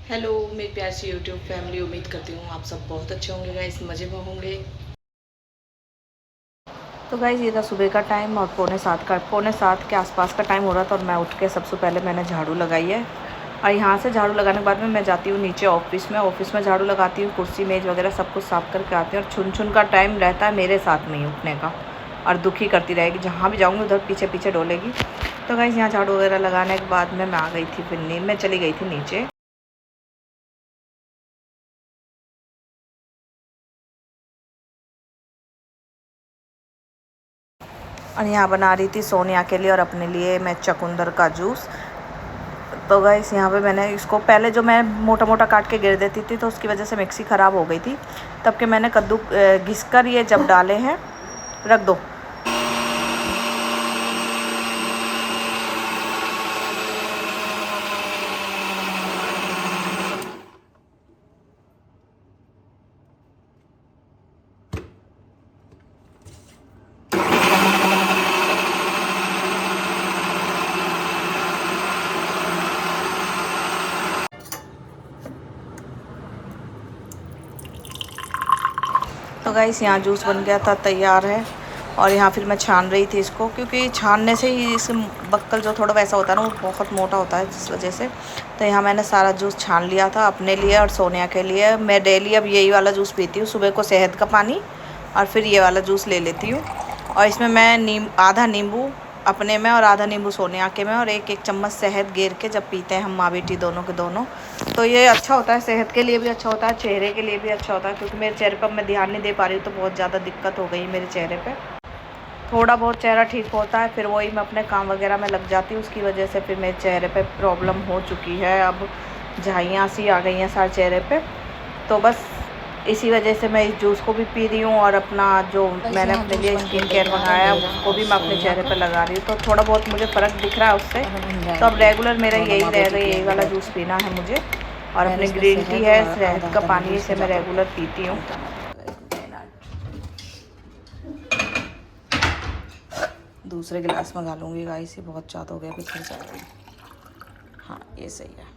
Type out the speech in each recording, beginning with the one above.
Hello मेरी प्यार सी YouTube family, उम्मीद करती हूँ आप सब बहुत अच्छे होंगे गाइस, मज़े में होंगे। तो गाइज़ ये था सुबह का टाइम और पौने सात के आसपास का टाइम हो रहा था और मैं उठ के सबसे पहले मैंने झाड़ू लगाई है। और यहाँ से झाड़ू लगाने के बाद में मैं जाती हूँ नीचे ऑफिस में झाड़ू लगाती हूँ, कुर्सी मेज़ वगैरह सब कुछ साफ़ करके आती हूँ। और छुन छुन का टाइम रहता है मेरे साथ में ही उठने का और दुखी करती रहेगी, जहाँ भी जाऊँगी उधर पीछे पीछे डोलेगी। तो गाइज़ यहाँ झाड़ू वगैरह लगाने के बाद में मैं आ गई थी, फिर नींद में चली गई थी नीचे। और यहाँ बना रही थी सोनिया के लिए और अपने लिए मैं चुकंदर का जूस। तो गाइस यहाँ पे मैंने इसको पहले जो मैं मोटा मोटा काट के गिर देती थी तो उसकी वजह से मिक्सी ख़राब हो गई थी, तब के मैंने कद्दू घिस कर ये जब डाले हैं रख दो। तो गाइस यहाँ जूस बन गया था, तैयार है। और यहाँ फिर मैं छान रही थी इसको, क्योंकि छानने से ही इस बक्कल जो थोड़ा वैसा होता है ना वो बहुत मोटा होता है, जिस वजह से। तो यहाँ मैंने सारा जूस छान लिया था अपने लिए और सोनिया के लिए। मैं डेली अब यही वाला जूस पीती हूँ, सुबह को शहद का पानी और फिर ये वाला जूस ले लेती हूँ। और इसमें मैं आधा नींबू अपने में और आधा नींबू सोनिया के में और एक एक चम्मच शहद गेर के जब पीते हैं हम माँ बेटी दोनों के दोनों, तो ये अच्छा होता है, सेहत के लिए भी अच्छा होता है, चेहरे के लिए भी अच्छा होता है। क्योंकि मेरे चेहरे पर मैं ध्यान नहीं दे पा रही हूँ, तो बहुत ज़्यादा दिक्कत हो गई मेरे चेहरे पे। थोड़ा बहुत चेहरा ठीक होता है, फिर वही मैं अपने काम वगैरह में लग जाती हूँ, उसकी वजह से फिर मेरे चेहरे पे प्रॉब्लम हो चुकी है। अब झाइयाँ सी आ गई हैं सारे चेहरे पे, तो बस इसी वजह से मैं इस जूस को भी पी रही हूँ। और अपना जो मैंने अपने लिए स्किन केयर मंगाया है उसको भी मैं अपने चेहरे पर लगा रही हूँ, तो थोड़ा बहुत मुझे फ़र्क दिख रहा है उससे। तो अब रेगुलर मेरा यही रहेगा, यही वाला जूस पीना है मुझे। और अपने ग्रीन टी है, शहद का पानी, इसे मैं रेगुलर पीती हूँ। दूसरे गिलास मंगा लूँगी गाइस, ये बहुत ज़्यादा हो गया, पिछले जाएगी। हाँ ये सही है।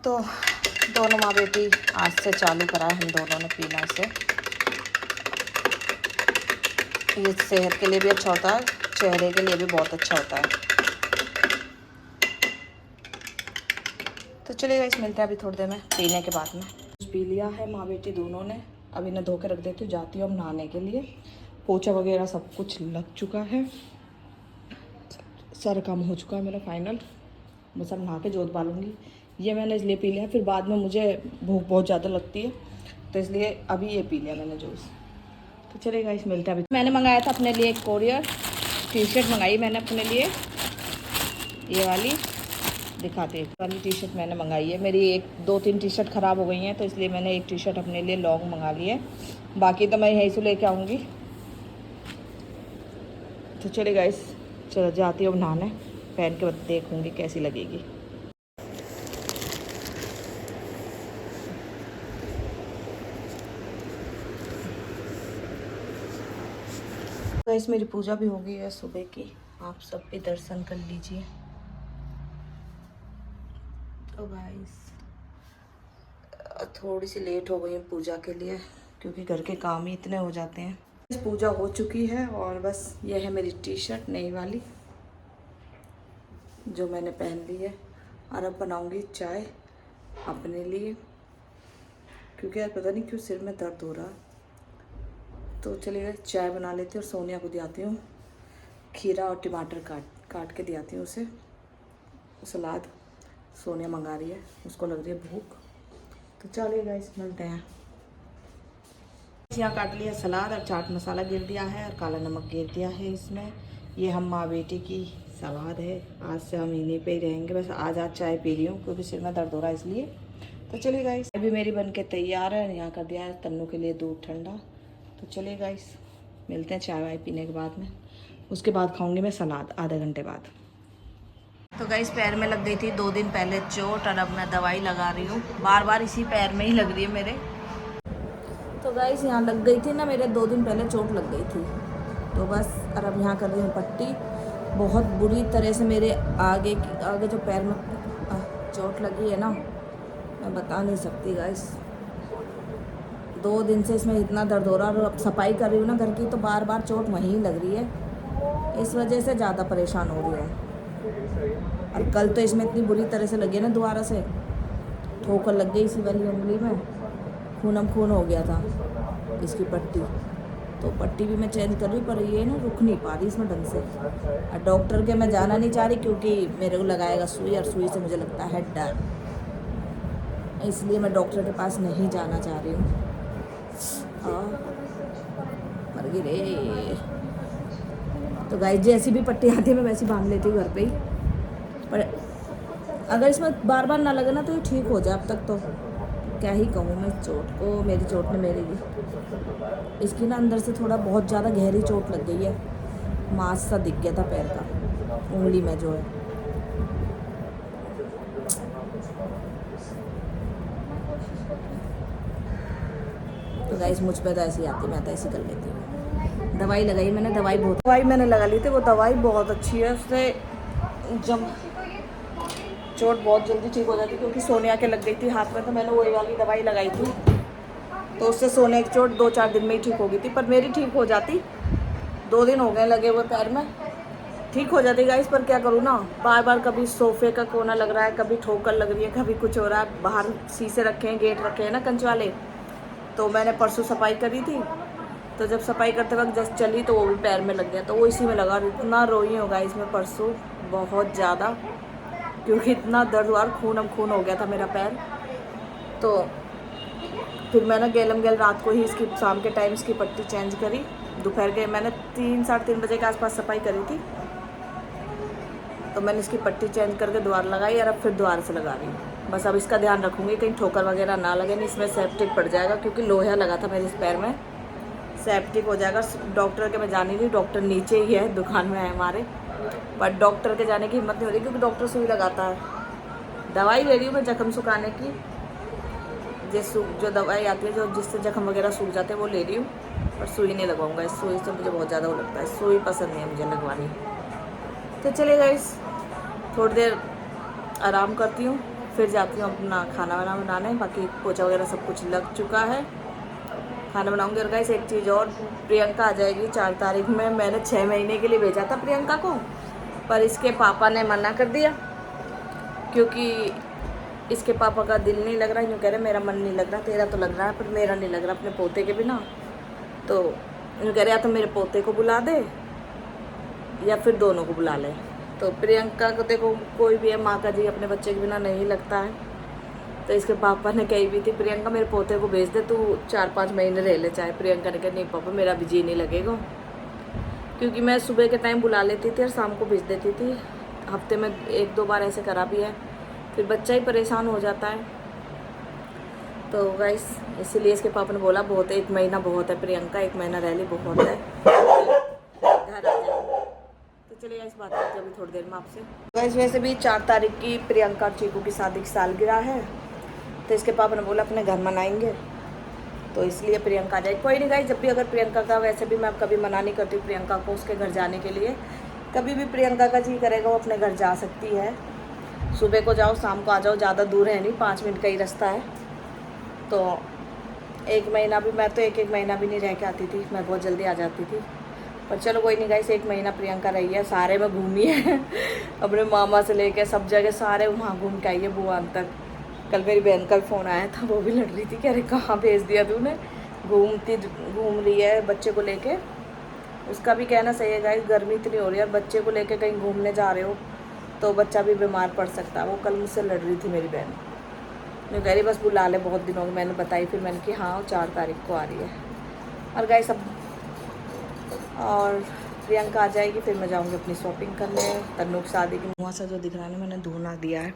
तो दोनों माँ बेटी आज से चालू करा है हम दोनों ने पीना इसे। ये सेहत के लिए भी अच्छा होता है, चेहरे के लिए भी बहुत अच्छा होता है। तो चलिए गाइस, मिलते हैं अभी थोड़ी देर में पीने के बाद में। पी लिया है माँ बेटी दोनों ने, अब इन्हें धो के रख देती हूँ, जाती हूँ अब नहाने के लिए। पोछा वगैरह सब कुछ लग चुका है, सारा काम हो चुका है मेरा फाइनल। बस अब नहा के जोत बालूँगी। ये मैंने इसलिए पी लिया, फिर बाद में मुझे भूख बहुत ज़्यादा लगती है, तो इसलिए अभी ये पी लिया मैंने जूस। तो चलिए गाइस, मिलते हैं अभी। मैंने मंगाया था अपने लिए एक कोरियर टी शर्ट मंगाई मैंने अपने लिए, ये वाली दिखाते वाली टी शर्ट मैंने मंगाई है। मेरी एक दो तीन टी शर्ट ख़राब हो गई हैं, तो इसलिए मैंने एक टी शर्ट अपने लिए लॉन्ग मंगा ली है, बाकी तो मैं यहीं से लेके आऊँगी। तो चलिए गाइस, चलो जाती हूँ नहाने, पहन के देखूँगी कैसी लगेगी। गाइस मेरी पूजा भी हो गई है सुबह की, आप सब भी दर्शन कर लीजिए। तो गाइस थोड़ी सी लेट हो गई है पूजा के लिए, क्योंकि घर के काम ही इतने हो जाते हैं। पूजा हो चुकी है और बस ये है मेरी टी शर्ट नई वाली जो मैंने पहन ली है। और अब बनाऊंगी चाय अपने लिए, क्योंकि यार पता नहीं क्यों सिर में दर्द हो रहा। तो चलिए चाय बना लेती हूँ और सोनिया को दिलाती हूँ खीरा और टमाटर काट काट के दिलाती हूँ उसे सलाद। सोनिया मंगा रही है, उसको लग रही है भूख। तो चलिए गाइस, मिलते हैं। यहाँ काट लिया सलाद और चाट मसाला गिर दिया है और काला नमक गिर दिया है इसमें। ये हम माँ बेटी की सलाद है, आज से हम इन्हीं पे ही रहेंगे। बस आज चाय पी रही हूँ क्योंकि सिर में दर्द हो रहा है इसलिए। तो चलिए गाइस, अभी मेरी बन के तैयार है। यहाँ कर दिया है तन्नू के लिए दूध ठंडा। तो चलिए गाइस, मिलते हैं चाय वाय पीने के बाद में। उसके बाद खाऊंगी मैं सलाद आधे घंटे बाद। तो गाइस पैर में लग गई थी 2 दिन पहले चोट, और अब मैं दवाई लगा रही हूँ। बार बार इसी पैर में ही लग रही है मेरे। तो गाइस यहाँ लग गई थी ना, मेरे 2 दिन पहले चोट लग गई थी, तो बस और अब यहाँ कर रही हूँ पट्टी। बहुत बुरी तरह से मेरे आगे जो पैर में चोट लगी है ना, मैं बता नहीं सकती गाइस। 2 दिन से इसमें इतना दर्द हो रहा है, और अब सफाई कर रही हूँ ना घर की, तो बार बार चोट वहीं लग रही है, इस वजह से ज़्यादा परेशान हो रही है। और कल तो इसमें इतनी बुरी तरह से लगी है ना, दोबारा से ठोकर लग गई इसी वाली उंगली में, खूनम खून हो गया था इसकी पट्टी। तो पट्टी भी मैं चेंज कर रही, पर ये ना रुक नहीं पा रही इसमें ढंग से। और डॉक्टर के मैं जाना नहीं चाह रही, क्योंकि मेरे को लगाएगा सुई, और सुई से मुझे लगता है डर, इसलिए मैं डॉक्टर के पास नहीं जाना चाह रही हूँ। हाँ, मर गई रे। तो गाइस जैसी भी पट्टी आती है मैं वैसी बांध लेती हूँ घर पे ही, पर अगर इसमें बार बार ना लगे ना तो ये ठीक हो जाए। अब तक तो क्या ही कहूँ मैं चोट को, मेरी चोट ने मेरी भी। इसकी ना अंदर से थोड़ा बहुत ज़्यादा गहरी चोट लग गई है, मांस सा दिख गया था पैर का, उंगली में जो है। तो गाइस मुझ पे तो ऐसी आती, मैं तो ऐसी कर लेती हूँ। दवाई लगाई मैंने, दवाई मैंने लगा ली थी, वो दवाई बहुत अच्छी है, उससे जब चोट बहुत जल्दी ठीक हो जाती, क्योंकि सोनिया के लग गई थी हाथ में, तो मैंने वही वाली दवाई लगाई थी, तो उससे सोने की चोट 2-4 दिन में ही ठीक हो गई थी। पर मेरी ठीक हो जाती, 2 दिन हो गए लगे हुए पैर में, ठीक हो जाती गाइस। पर क्या करूँ ना, बार बार कभी सोफे का कोना लग रहा है, कभी ठोकर लग रही है, कभी कुछ हो रहा है। बाहर शीशे रखे हैं, गेट रखे हैं ना कंच वाले, तो मैंने परसों सफाई करी थी, तो जब सफाई करते वक्त जस्ट चली तो वो भी पैर में लग गया, तो वो इसी में लगा। इतना रोई होगा इसमें परसों बहुत ज़्यादा, क्योंकि इतना दर्द हुआ, खून हो गया था मेरा पैर। तो फिर मैंने गैलम रात को ही इसकी, शाम के टाइम इसकी पट्टी चेंज करी। दोपहर के मैंने 3-3:30 बजे के आसपास सफाई करी थी, तो मैंने इसकी पट्टी चेंज करके दोबारा लगाई, और अब फिर दोबारा से लगा रही हूँ। बस अब इसका ध्यान रखूँगी कहीं ठोकर वगैरह ना लगे, नहीं इसमें सेप्टिक पड़ जाएगा, क्योंकि लोहा लगा था मेरे इस पैर में, सेप्टिक हो जाएगा। डॉक्टर के मैं जानी नहीं, डॉक्टर नीचे ही है, दुकान में है हमारे, पर डॉक्टर के जाने की हिम्मत नहीं हो रही, क्योंकि डॉक्टर सुई लगाता है। दवाई ले रही हूँ मैं जख्म सुखाने की, जो दवाई आती है जो जिससे जख्म वगैरह सूख जाते हैं, वो ले रही हूँ, पर सुई नहीं लगाऊंगा। इस सुई से मुझे बहुत ज़्यादा वो लगता है, सुई पसंद नहीं है मुझे लगवानी। तो चलिए गाइस, थोड़ी देर आराम करती हूँ, फिर जाती हूँ अपना खाना वाना बनाने। बाकी पोछा वगैरह सब कुछ लग चुका है, खाना बनाऊंगी। और गाइस एक चीज़ और, प्रियंका आ जाएगी 4 तारीख में। मैंने 6 महीने के लिए भेजा था प्रियंका को, पर इसके पापा ने मना कर दिया, क्योंकि इसके पापा का दिल नहीं लग रहा। यूँ कह रहे मेरा मन नहीं लग रहा, तेरा तो लग रहा है पर मेरा नहीं लग रहा अपने पोते के बिना। तो यूँ कह रहे या तो मेरे पोते को बुला दे, या फिर दोनों को बुला ले। तो प्रियंका को देखो, कोई भी है, माँ का जी अपने बच्चे के बिना नहीं लगता है। तो इसके पापा ने कही भी थी, प्रियंका मेरे पोते को भेज दे, तू 4-5 महीने रह ले चाहे। प्रियंका ने कहा नहीं पापा, मेरा भी जी नहीं लगेगा, क्योंकि मैं सुबह के टाइम बुला लेती थी और शाम को भेज देती थी। हफ्ते में 1-2 बार ऐसे करा भी है, फिर बच्चा ही परेशान हो जाता है। तो गाइस इसीलिए इसके पापा ने बोला बहुत है, 1 महीना बहुत है प्रियंका, 1 महीना रह ली, बहुत है, घर आ जाए। तो चलिए इस बात करते अभी थोड़ी देर में आपसे। गाइस वैसे भी 4 तारीख की प्रियंका और चीकू की शादी की सालगिरह है, तो इसके पापा ने बोला अपने घर मनाएंगे, तो इसलिए प्रियंका आ जाए। कोई नहीं गाइस, जब भी अगर प्रियंका का, वैसे भी मैं कभी मना नहीं करती प्रियंका को उसके घर जाने के लिए। कभी भी प्रियंका का जी करेगा वो अपने घर जा सकती है, सुबह को जाओ शाम को आ जाओ, ज़्यादा दूर है नहीं, 5 मिनट का ही रास्ता है। तो 1 महीना भी, मैं तो 1 महीना भी नहीं रह के आती थी, मैं बहुत जल्दी आ जाती थी। पर चलो कोई नहीं गाइस, 1 महीना प्रियंका रही है, सारे में घूमी है अपने मामा से लेके सब जगह सारे वहाँ घूम के आई है, बुआन तक। कल मेरी बहन का फ़ोन आया था, वो भी लड़ रही थी कि अरे कहाँ भेज दिया तूने, घूम रही है बच्चे को लेके। उसका भी कहना सही है गाइस, गर्मी इतनी हो रही है और बच्चे को लेके कहीं घूमने जा रहे हो तो बच्चा भी बीमार पड़ सकता है। वो कल मुझसे लड़ रही थी मेरी बहन, मैं कह रही बस बुला ले, बहुत दिनों की मैंने बताई, फिर मैंने कि हाँ 4 तारीख को आ रही है। और गाइस अब और प्रियंका आ जाएगी, फिर मैं जाऊँगी अपनी शॉपिंग करने। तन्नू की शादी की मुँह से जो दिख रहा है ना, मैंने धोना दिया है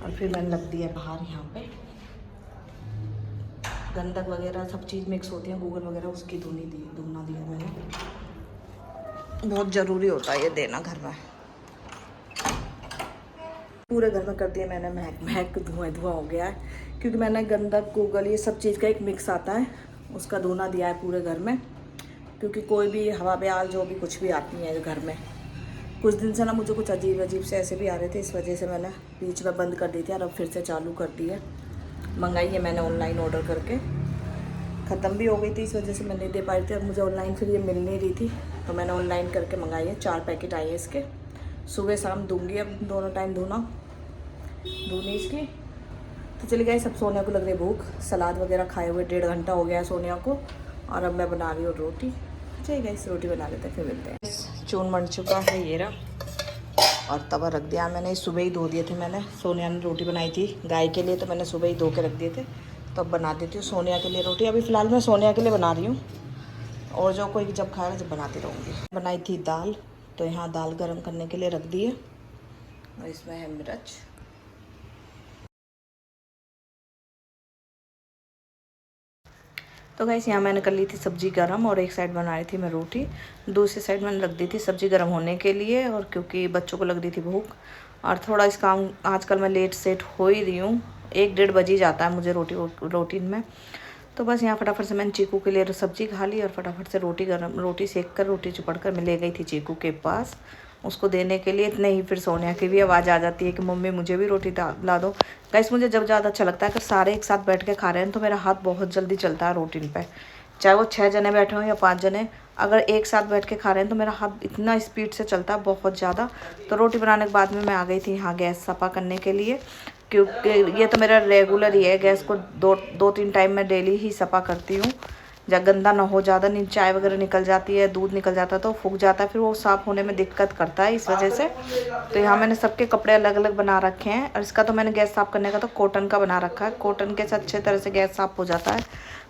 और फिर मैंने लग दिया बाहर। यहाँ पे गंदक वगैरह सब चीज़ मिक्स होती है, गूगल वगैरह, उसकी धोना दिया मैंने, बहुत ज़रूरी होता है ये देना घर में। पूरे घर में कर दिया मैंने, महक धुआं हो गया है, क्योंकि मैंने गंदक गूगल ये सब चीज़ का एक मिक्स आता है, उसका धोना दिया है पूरे घर में। क्योंकि कोई भी हवा बयाल जो भी कुछ भी आती है घर में, कुछ दिन से ना मुझे कुछ अजीब अजीब से ऐसे भी आ रहे थे, इस वजह से मैंने बीच में बंद कर दी थी और अब फिर से चालू कर दी है। मंगाई है मैंने ऑनलाइन ऑर्डर करके, ख़त्म भी हो गई थी, इस वजह से मैं नहीं दे पाई थी और मुझे ऑनलाइन फिर ये मिल नहीं रही थी, तो मैंने ऑनलाइन करके मंगाई है। 4 पैकेट आई है इसके, सुबह शाम दूंगी, अब दोनों टाइम धोनी इसकी। तो चलिए गाइस, सब सोनिया को लग रही भूख, सलाद वगैरह खाए हुए 1.5 घंटा हो गया है सोनिया को, और अब मैं बना रही हूँ रोटी। चलिए गाइस, रोटी बना लेते हैं, फिर मिलते हैं। चून बन चुका है ये रहा, और तवा रख दिया मैंने, सुबह ही धो दिए थे मैंने। सोनिया ने रोटी बनाई थी गाय के लिए, तो मैंने सुबह ही धो के रख दिए थे, तो अब बना देती हूँ सोनिया के लिए रोटी। अभी फ़िलहाल मैं सोनिया के लिए बना रही हूँ, और जो कोई जब खाएगा जब बनाती रहूँगी। बनाई थी दाल, तो यहाँ दाल गरम करने के लिए रख दी है, और इसमें है मिर्च। तो गाइस, यहाँ मैंने कर ली थी सब्ज़ी गरम, और एक साइड बना रही थी मैं रोटी, दूसरी साइड मैंने रख दी थी सब्ज़ी गरम होने के लिए, और क्योंकि बच्चों को लग रही थी भूख, और थोड़ा इस काम आजकल मैं लेट सेट हो ही रही हूँ, 1-1:30 बज ही जाता है मुझे रोटी में। तो बस यहाँ फटाफट से मैंने चीकू के लिए सब्ज़ी खा ली, और फटाफट से रोटी सेक कर, रोटी चुपड़ कर मैं ले गई थी चीकू के पास उसको देने के लिए। इतने ही फिर सोनिया की भी आवाज़ आ जाती है कि मम्मी मुझे भी रोटी ला दो। गाइस, मुझे जब ज़्यादा अच्छा लगता है अगर सारे एक साथ बैठ के खा रहे हैं, तो मेरा हाथ बहुत जल्दी चलता है रोटी पे, चाहे वो 6 जने बैठे हों या 5 जने, अगर एक साथ बैठ के खा रहे हैं तो मेरा हाथ इतना स्पीड से चलता है, बहुत ज़्यादा। तो रोटी बनाने के बाद में मैं आ गई थी यहाँ गैस सफा करने के लिए, क्योंकि ये तो मेरा रेगुलर ही है, गैस को 2-3 टाइम मैं डेली ही सफा करती हूँ, जब गंदा ना हो ज़्यादा, नहीं चाय वगैरह निकल जाती है, दूध निकल जाता है तो फूक जाता है, फिर वो साफ़ होने में दिक्कत करता है, इस वजह से। तो यहाँ मैंने सबके कपड़े अलग अलग बना रखे हैं, और इसका तो मैंने गैस साफ़ करने का तो कॉटन का बना रखा है, कॉटन के साथ अच्छे तरह से गैस साफ़ हो जाता है।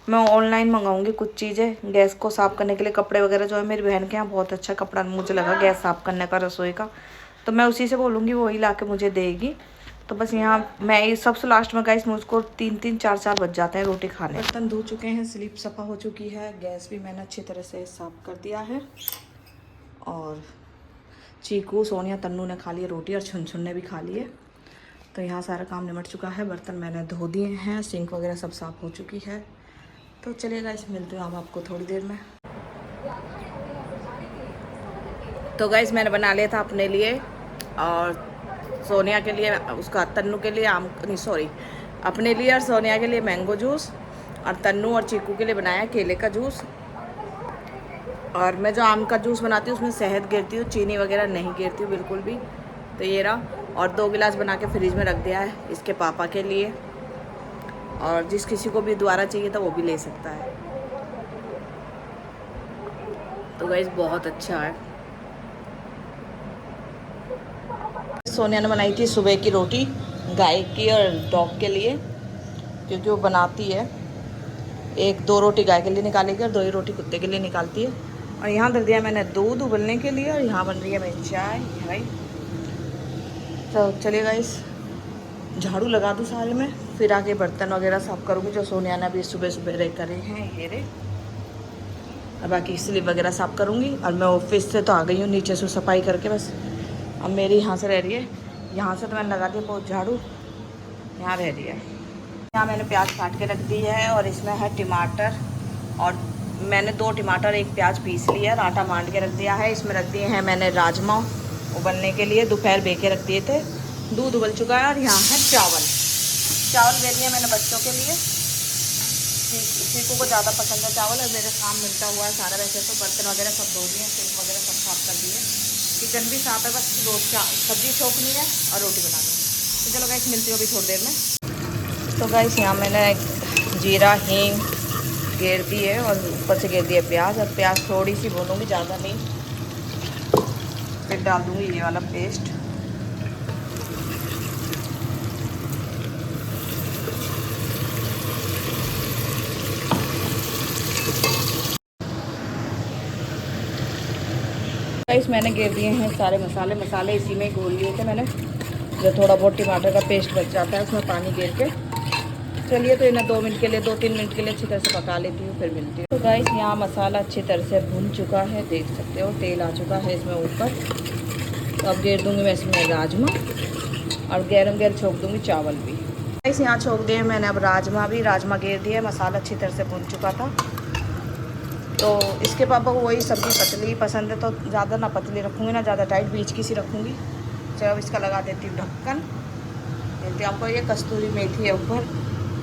मैं ऑनलाइन मंगाऊंगी कुछ चीज़ें गैस को साफ़ करने के लिए, कपड़े वगैरह जो है मेरी बहन के यहाँ बहुत अच्छा कपड़ा मुझे लगा गैस साफ़ करने का, रसोई का, तो मैं उसी से बोलूँगी वही ला के मुझे देगी। तो बस यहाँ मैं सबसे लास्ट में गाइस मुझको 3-3, 4-4 बज जाते हैं रोटी खाने। बर्तन धो चुके हैं, स्लीप सफ़ा हो चुकी है, गैस भी मैंने अच्छी तरह से साफ़ कर दिया है, और चीकू, सोनिया, तन्नू ने खा लिए रोटी, और छुन ने भी खा लिए। तो यहाँ सारा काम निमट चुका है, बर्तन मैंने धो दिए हैं, सिंक वगैरह सब साफ़ हो चुकी है। तो चलिए गाइस, मिलते हैं हम आपको थोड़ी देर में। तो गाइस, मैंने बना लिया था अपने लिए और सोनिया के लिए, उसका तन्नू के लिए अपने लिए और सोनिया के लिए मैंगो जूस, और तन्नू और चीकू के लिए बनाया केले का जूस। और मैं जो आम का जूस बनाती हूँ उसमें शहद गिरती हूँ, चीनी वगैरह नहीं गिरती हूँ बिल्कुल भी। तो ये रहा, और 2 गिलास बना के फ्रिज में रख दिया है इसके पापा के लिए, और जिस किसी को भी दोबारा चाहिए तो वो भी ले सकता है। तो गाइस, बहुत अच्छा है। सोनिया ने बनाई थी सुबह की रोटी गाय की और डॉग के लिए, क्योंकि वो बनाती है 1-2 रोटी गाय के लिए निकालेगी और 2 ही रोटी कुत्ते के लिए निकालती है। और यहाँ धर दिया मैंने दूध उबलने के लिए, और यहाँ बन रही है मेरी चाय भाई। तो चलिए गाइस, झाड़ू लगा दूँ सारे में, फिर आके बर्तन वगैरह साफ़ करूँगी जो सोनिया ने अभी सुबह सुबह करे हैं ये रे, और बाकी स्लीप वगैरह साफ़ करूँगी। और मैं ऑफिस से तो आ गई हूँ नीचे से सफाई करके, बस अब मेरी यहाँ से रह रही है, यहाँ से तो मैंने लगा दिया बहुत झाड़ू, यहाँ रह रही है। यहाँ मैंने प्याज काट के रख दी है, और इसमें है टमाटर, और मैंने 2 टमाटर 1 प्याज पीस लिया और आटा मांड के रख दिया है। इसमें रख दिए हैं मैंने राजमा उबलने के लिए, दोपहर बेके रख दिए थे, दूध उबल चुका है। और यहाँ है चावल दे दिए मैंने बच्चों के लिए, चीकू को ज़्यादा पसंद है चावल। और मेरा काम मिलता हुआ है सारा, वैसे तो बर्तन वगैरह सब धो दिए, सिंक वगैरह सब साफ़ कर दिए, किचन भी साफ़ है, बस सब्ज़ी छोकनी है और रोटी बनानी है। तो चलो गाइस, मिलती हूँ अभी थोड़ी देर में। तो गाइस, यहाँ मैंने जीरा हींग घेर दी है, और ऊपर से घेर दिया प्याज, और प्याज थोड़ी सी भूनूंगी, ज़्यादा नहीं, फिर डाल दूँगी ये वाला पेस्ट। गाइस, मैंने घेर दिए हैं सारे मसाले इसी में घोल लिए थे मैंने, जो थोड़ा बहुत टमाटर का पेस्ट बच जाता है उसमें पानी घेर के। चलिए, तो इन्हें 2 मिनट के लिए, 2-3 मिनट के लिए अच्छी तरह से पका लेती हूँ, फिर मिलती हूँ। तो गाइस, यहाँ मसाला अच्छी तरह से भून चुका है, देख सकते हो तेल आ चुका है इसमें ऊपर। तो अब घेर दूँगी मैं इसमें राजमा, और गैर छोंक दूँगी चावल भी। गाइस, यहाँ छोंक दिए मैंने अब राजमा घेर दिया, मसाला अच्छी तरह से भून चुका था। तो इसके पापा को वही सब्ज़ी पतली ही पसंद है, तो ज़्यादा ना पतली रखूँगी ना ज़्यादा टाइट, बीच की सी रखूँगी। चलो अब इसका लगा देती हूँ ढक्कन। देखते आपको ये कस्तूरी मेथी है ऊपर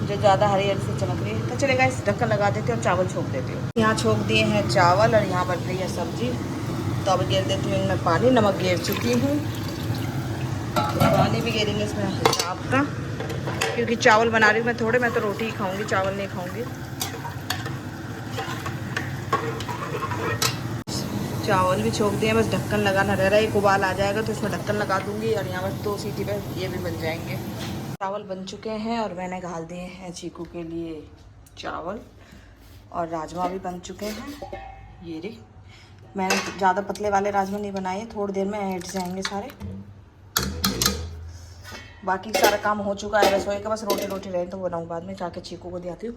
जो ज़्यादा हरी हरी से चमक रही है। तो चलेगा इस ढक्कन लगा देती हूँ और चावल छोंक देती हूँ। यहाँ छोंक दिए हैं चावल और यहाँ बन रही है सब्ज़ी। तो अब गेर देती हूँ इनमें पानी, नमक गेर चुकी हूँ, तो पानी भी गेरेंगे इसमें हिसाब का, क्योंकि चावल बना रही हूँ मैं थोड़े, मैं तो रोटी ही खाऊँगी, चावल नहीं खाऊँगी। चावल भी छोंक दिए, बस ढक्कन लगाना रह रहा है। एक उबाल आ जाएगा तो इसमें ढक्कन लगा दूंगी और यहाँ बस 2 सीटी पे ये भी बन जाएंगे। चावल बन चुके हैं और मैंने घाल दिए हैं चीकू के लिए चावल, और राजमा भी बन चुके हैं। ये रे, मैंने ज़्यादा पतले वाले राजमा नहीं बनाए, थोड़ी देर में ऐड जाएंगे सारे। बाकी सारा काम हो चुका है रसोई का, बस रोटी रहे तो बनाऊँ बाद में, जाके चीकू को दिखाती हूँ।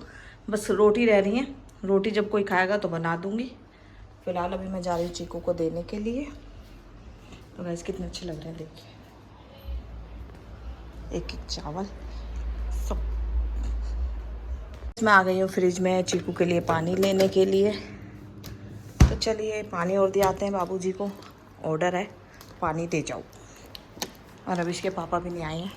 बस रोटी रह रही है, रोटी जब कोई खाएगा तो बना दूँगी। फिलहाल अभी मैं जा रही हूँ चीकू को देने के लिए। तो गाइस कितने अच्छे लग रहे हैं, देखिए एक एक चावल सब। मैं आ गई हूँ फ्रिज में चीकू के लिए पानी लेने के लिए। तो चलिए पानी और दिए आते हैं, बाबूजी को ऑर्डर है पानी दे जाओ। और अभी इसके पापा भी नहीं आए हैं।